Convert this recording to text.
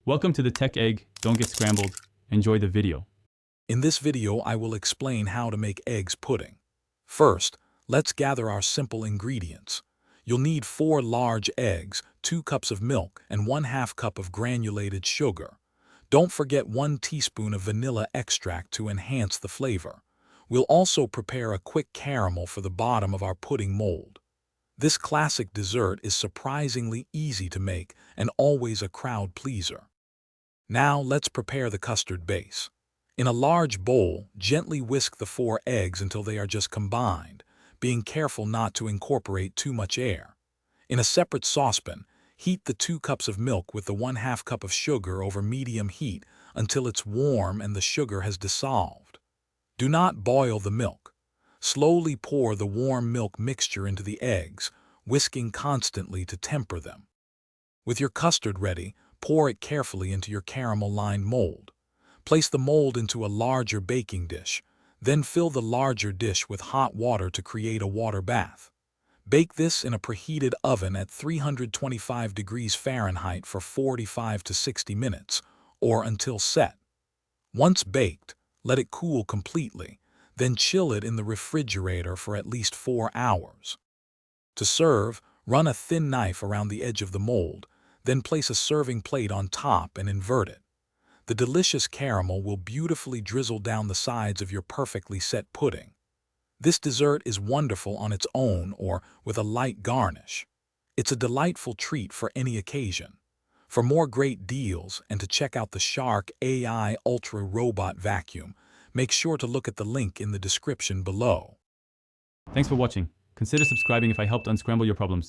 Welcome to the Tech Egg. Don't get scrambled. Enjoy the video. In this video, I will explain how to make eggs pudding. First, let's gather our simple ingredients. You'll need 4 large eggs, 2 cups of milk, and 1/2 cup of granulated sugar. Don't forget 1 teaspoon of vanilla extract to enhance the flavor. We'll also prepare a quick caramel for the bottom of our pudding mold. This classic dessert is surprisingly easy to make and always a crowd pleaser. Now let's prepare the custard base. In a large bowl, gently whisk the 4 eggs until they are just combined, being careful not to incorporate too much air. In a separate saucepan, heat the 2 cups of milk with the 1/2 cup of sugar over medium heat until it's warm and the sugar has dissolved. Do not boil the milk. Slowly pour the warm milk mixture into the eggs, whisking constantly to temper them. With your custard ready, pour it carefully into your caramel-lined mold. Place the mold into a larger baking dish, then fill the larger dish with hot water to create a water bath. Bake this in a preheated oven at 325 degrees Fahrenheit for 45 to 60 minutes, or until set. Once baked, let it cool completely, then chill it in the refrigerator for at least 4 hours. To serve, run a thin knife around the edge of the mold, then place a serving plate on top and invert it. The delicious caramel will beautifully drizzle down the sides of your perfectly set pudding. This dessert is wonderful on its own or with a light garnish. It's a delightful treat for any occasion. For more great deals and to check out the Shark AI Ultra Robot Vacuum, make sure to look at the link in the description below. Thanks for watching. Consider subscribing if I helped unscramble your problems.